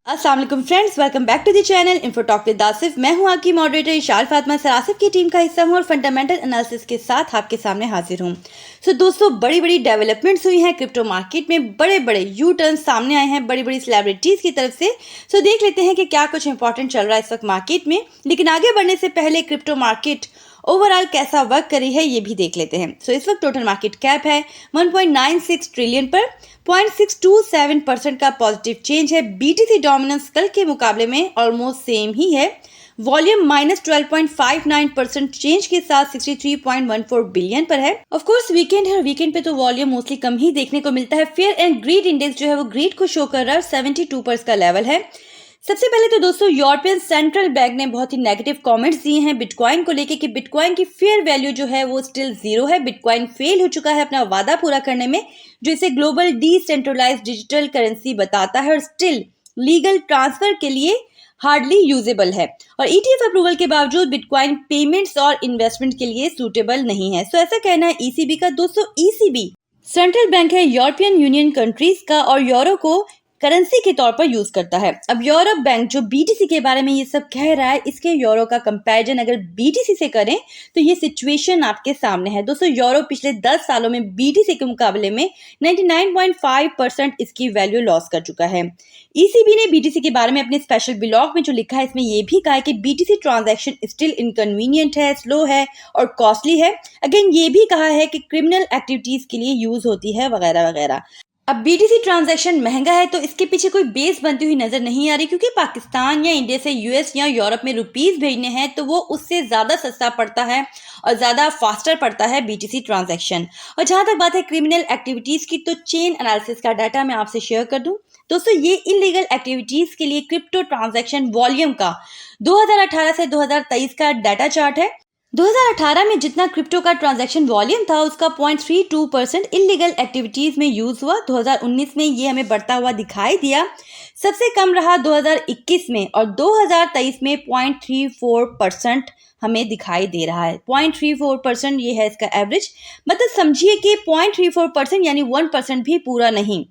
अस्सलाम वालेकुम friends, welcome back to the channel Info Talk with Asif. मैं हूं आपकी मॉडरेटर इशाल फातिमा सर। आसिफ की टीम का हिस्सा हूं और फंडामेंटल एनालिसिस के साथ आपके सामने हाजिर हूं। दोस्तों, बड़ी बड़ी डेवलपमेंट्स हुई हैं क्रिप्टो मार्केट में। बड़े बड़े यू टर्न सामने आए हैं बड़ी बड़ी सेलिब्रिटीज़ की तरफ से। देख लेते हैं कि क्या कुछ इंपॉर्टेंट चल रहा है इस वक्त मार्केट में। लेकिन आगे बढ़ने से पहले क्रिप्टो मार्केट ओवरऑल कैसा वर्क करी है ये भी देख लेते हैं। इस वक्त टोटल मार्केट कैप है 1.96 ट्रिलियन पर। 0.627% का पॉजिटिव चेंज है। बीटीसी डोमिनेंस कल के मुकाबले में ऑलमोस्ट सेम ही है। वॉल्यूम -12.59% चेंज के साथ 63.14 बिलियन पर है। ऑफ कोर्स वीकेंड है और वीकेंड पे तो वॉल्यूम मोस्टली कम ही देखने को मिलता है। फेयर एंड ग्रीड इंडेक्स जो है वो ग्रीड को शो कर रहा है और 72% का लेवल है। सबसे पहले तो दोस्तों, यूरोपियन सेंट्रल बैंक ने बहुत ही नेगेटिव कमेंट्स दिए हैं बिटकॉइन को लेके कि बिटकॉइन की फेयर वैल्यू जो है वो स्टिल जीरो है। बिटकॉइन फेल हो चुका है अपना वादा पूरा करने में, जो इसे ग्लोबल डिसेंट्रलाइज्ड डिजिटल करेंसी बताता है और स्टिल लीगल ट्रांसफर के लिए हार्डली यूजेबल है। और ईटीएफ अप्रूवल के बावजूद बिटकॉइन पेमेंट्स और इन्वेस्टमेंट के लिए सूटेबल नहीं है। ऐसा कहना है ईसीबी का। दोस्तों, ईसीबी सेंट्रल बैंक है यूरोपियन यूनियन कंट्रीज का और यूरो को करेंसी के तौर पर यूज करता है। अब यूरोप बैंक जो बीटीसी के बारे में ये सब कह रहा है, इसके यूरो का कंपैरिजन अगर बीटीसी से करें तो ये सिचुएशन आपके सामने है। दोस्तों, यूरो पिछले 10 सालों में बीटीसी के मुकाबले में 99.5% इसकी वैल्यू लॉस कर चुका है। ईसीबी ने बीटीसी के बारे में अपने स्पेशल ब्लॉग में जो लिखा है, इसमें ये भी कहा है कि बीटीसी ट्रांजैक्शन स्टिल इनकन्वीनियंट है, स्लो है और कॉस्टली है। अगेन ये भी कहा है कि क्रिमिनल एक्टिविटीज के लिए यूज होती है वगैरह वगैरह। अब बीटीसी ट्रांजैक्शन महंगा है तो इसके पीछे कोई बेस बनती हुई नजर नहीं आ रही, क्योंकि पाकिस्तान या इंडिया से यूएस या यूरोप में रुपीस भेजने हैं तो वो उससे ज़्यादा सस्ता पड़ता है और ज़्यादा फास्टर पड़ता है बीटीसी ट्रांजैक्शन। और जहाँ तक बात है क्रिमिनल एक्टिविटीज़ की, तो चेन एनालिसिस का डाटा मैं आपसे शेयर कर दूँ। दोस्तों, ये इलीगल एक्टिविटीज़ के लिए क्रिप्टो ट्रांजैक्शन वॉल्यूम का 2018 से 2023 का डाटा चार्ट है। 2018 में जितना क्रिप्टो का ट्रांजैक्शन वॉल्यूम था उसका 0.32% इलीगल एक्टिविटीज में यूज हुआ। 2019 में ये हमें बढ़ता हुआ दिखाई दिया। सबसे कम रहा 2021 में और 2023 में 0.34% हमें दिखाई दे रहा है। 0.34% ये है इसका एवरेज। मतलब समझिए कि 0.34% यानी 1% भी पूरा नहीं।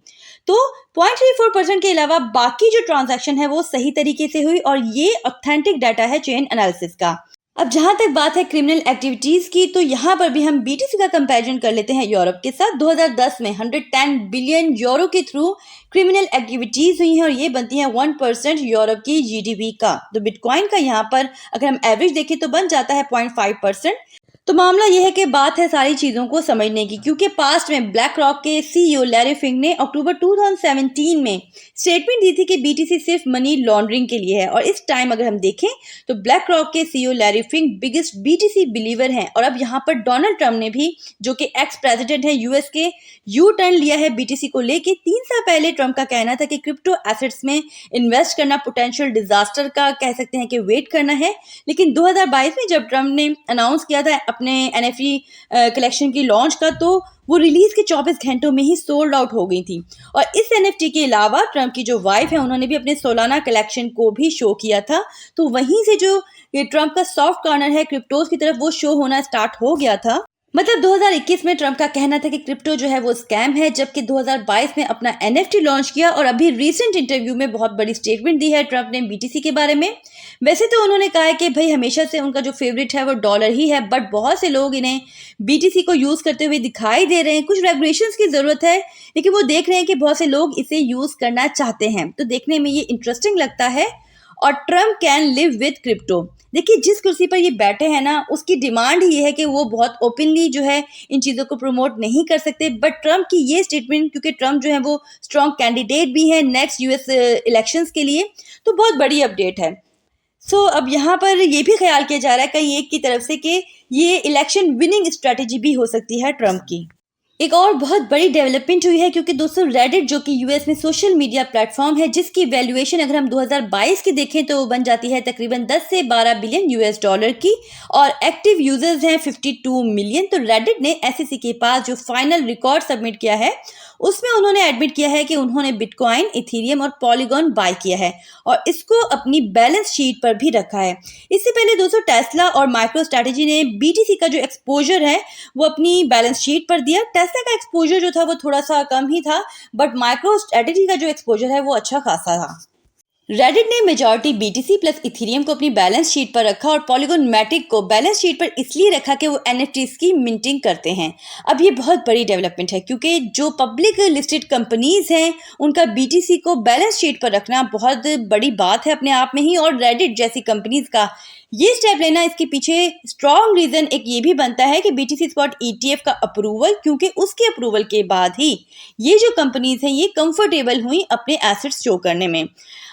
तो 0.34% के अलावा बाकी जो ट्रांजैक्शन है वो सही तरीके से हुई और ये ऑथेंटिक डाटा है चेन एनालिसिस का। अब जहां तक बात है क्रिमिनल एक्टिविटीज की, तो यहाँ पर भी हम बीटीसी का कंपैरिजन कर लेते हैं यूरोप के साथ। 2010 में 110 बिलियन यूरो के थ्रू क्रिमिनल एक्टिविटीज हुई हैं और ये बनती है 1% यूरोप की जीडीपी का। तो बिटकॉइन का यहाँ पर अगर हम एवरेज देखें तो बन जाता है 0.5%। तो मामला यह है कि बात है सारी चीज़ों को समझने की, क्योंकि पास्ट में ब्लैक रॉक के सीईओ लैरी फिंक ने अक्टूबर 2017 में स्टेटमेंट दी थी कि बीटीसी सिर्फ मनी लॉन्ड्रिंग के लिए है। और इस टाइम अगर हम देखें तो ब्लैक रॉक के CEO Larry Fink biggest BTC believer हैं। और अब यहाँ पर डोनाल्ड ट्रम्प ने भी, जो कि एक्स प्रेसिडेंट है यूएस के, यू टर्न लिया है बीटीसी को लेके। 3 साल पहले ट्रम्प का कहना था कि क्रिप्टो एसेट्स में इन्वेस्ट करना पोटेंशियल डिजास्टर का कह सकते हैं कि वेट करना है। लेकिन 2022 में जब ट्रम्प ने अनाउंस किया था अपने एनएफटी कलेक्शन की लॉन्च का, तो वो रिलीज के 24 घंटों में ही सोल्ड आउट हो गई थी। और इस एनएफटी के अलावा ट्रम्प की जो वाइफ है उन्होंने भी अपने सोलाना कलेक्शन को भी शो किया था। तो वहीं से जो ये ट्रम्प का सॉफ्ट कॉर्नर है क्रिप्टोज की तरफ, वो शो होना स्टार्ट हो गया था। मतलब 2021 में ट्रम्प का कहना था कि क्रिप्टो जो है वो स्कैम है, जबकि 2022 में अपना एनएफटी लॉन्च किया। और अभी रीसेंट इंटरव्यू में बहुत बड़ी स्टेटमेंट दी है ट्रम्प ने बीटीसी के बारे में। वैसे तो उन्होंने कहा है कि भाई हमेशा से उनका जो फेवरेट है वो डॉलर ही है, बट बहुत से लोग इन्हें बीटीसी को यूज करते हुए दिखाई दे रहे हैं। कुछ रेगुलेशंस की जरूरत है, लेकिन वो देख रहे हैं कि बहुत से लोग इसे यूज करना चाहते हैं। तो देखने में ये इंटरेस्टिंग लगता है। और Trump can live with crypto. देखिए, जिस कुर्सी पर ये बैठे हैं ना, उसकी डिमांड ही है कि वो बहुत ओपनली जो है इन चीज़ों को प्रमोट नहीं कर सकते। बट ट्रम्प की ये स्टेटमेंट, क्योंकि ट्रम्प जो है वो स्ट्रॉन्ग कैंडिडेट भी है नेक्स्ट यूएस इलेक्शंस के लिए, तो बहुत बड़ी अपडेट है। अब यहाँ पर ये भी ख्याल किया जा रहा है कहीं एक की तरफ से कि ये इलेक्शन विनिंग स्ट्रेटेजी भी हो सकती है ट्रम्प की। एक और बहुत बड़ी डेवलपमेंट हुई है, क्योंकि दोस्तों रेडिट जो कि यूएस में सोशल मीडिया प्लेटफॉर्म है, जिसकी वैल्यूएशन अगर हम 2022 की देखें तो वो बन जाती है तकरीबन 10 से 12 बिलियन यूएस डॉलर की और एक्टिव यूजर्स हैं 52 मिलियन। तो रेडिट ने एसईसी के पास जो फाइनल रिकॉर्ड सबमिट किया है उसमें उन्होंने एडमिट किया है कि उन्होंने बिटकॉइन, इथेरियम और पॉलीगॉन बाय किया है और इसको अपनी बैलेंस शीट पर भी रखा है। इससे पहले दोस्तों टेस्ला और माइक्रो स्ट्रैटेजी ने बीटीसी का जो एक्सपोजर है वो अपनी बैलेंस शीट पर दिया। टेस्ला का एक्सपोजर जो था वो थोड़ा सा कम ही था, बट माइक्रो स्ट्रैटेजी का जो एक्सपोजर है वो अच्छा खासा था। रेडिट ने मेजॉरिटी बीटीसी प्लस इथेरियम को अपनी बैलेंस शीट पर रखा और पॉलीगॉन मैटिक को बैलेंस शीट पर इसलिए रखा कि वो एनएफटीज की मिंटिंग करते हैं। अब ये बहुत बड़ी डेवलपमेंट है क्योंकि जो पब्लिक लिस्टेड कंपनीज हैं उनका बीटीसी को बैलेंस शीट पर रखना बहुत बड़ी बात है अपने आप में ही, और रेडिट जैसी कंपनीज का ये स्टेप लेना, इसके पीछे स्ट्रॉन्ग रीजन एक ये भी बनता है कि बीटीसी स्पॉट ईटीएफ का अप्रूवल, क्योंकि उसके अप्रूवल के बाद ही ये जो कंपनीज हैं ये कंफर्टेबल हुई अपने एसेट्स शो करने में।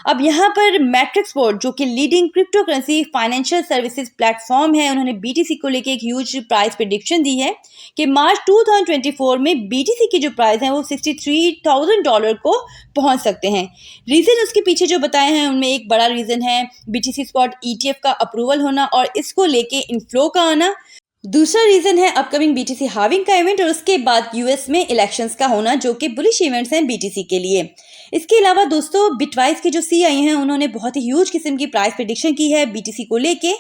अब यहाँ पर मैट्रिक्स बोर्ड जो कि leading crypto currency financial services platform है, उन्होंने बीटीसी को लेके एक ह्यूज प्राइस प्रेडिक्शन दी है कि मार्च 2024 में बीटीसी की जो प्राइस है वो $63,000 को पहुंच सकते हैं। रीजन उसके पीछे जो बताए हैं उनमें एक बड़ा रीजन है बीटीसी स्पॉट ईटीएफ का अप्रूवल होना और इसको लेके इनफ्लो का आना। दूसरा रीजन है अपकमिंग बीटीसी हार्विंग का इवेंट और उसके बाद यूएस में इलेक्शंस का होना, जो कि बुलिश इवेंट्स हैं बीटीसी के लिए। इसके अलावा दोस्तों बिटवाइस के जो सीआई हैं उन्होंने बहुत ही ह्यूज किस्म की प्राइस प्रेडिक्शन की है बीटीसी को लेके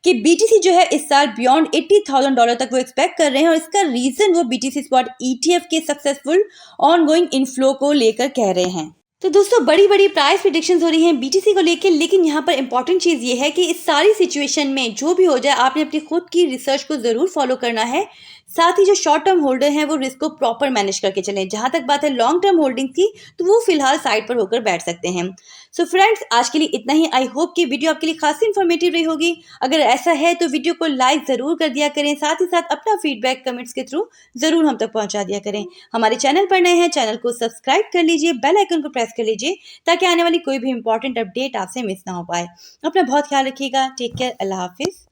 कि बीटीसी जो है इस साल बियॉन्ड $80,000 तक वो एक्सपेक्ट कर रहे हैं, और इसका रीजन वो बीटीसी स्पॉट ईटीएफ के सक्सेसफुल ऑनगोइंग इनफ्लो को लेकर कह रहे हैं। तो दोस्तों बड़ी बड़ी प्राइस प्रेडिक्शंस हो रही हैं बीटीसी को लेके, लेकिन यहाँ पर इंपॉर्टेंट चीज़ ये है कि इस सारी सिचुएशन में जो भी हो जाए आपने अपनी खुद की रिसर्च को ज़रूर फॉलो करना है। साथ ही जो शॉर्ट टर्म होल्डर हैं वो रिस्क को प्रॉपर मैनेज करके चलें। जहाँ तक बात है लॉन्ग टर्म होल्डिंग की, तो वो फिलहाल साइड पर होकर बैठ सकते हैं। सो फ्रेंड्स आज के लिए इतना ही। आई होप कि वीडियो आपके लिए खासी इन्फॉर्मेटिव रही होगी। अगर ऐसा है तो वीडियो को लाइक ज़रूर कर दिया करें, साथ ही साथ अपना फीडबैक कमेंट्स के थ्रू ज़रूर हम तक पहुँचा दिया करें। हमारे चैनल पर नए हैं, चैनल को सब्सक्राइब कर लीजिए, बेल आइकन को प्रेस कर लीजिए ताकि आने वाली कोई भी इंपॉर्टेंट अपडेट आपसे मिस ना हो पाए। अपना बहुत ख्याल रखिएगा। Take care. अल्लाह हाफिज़।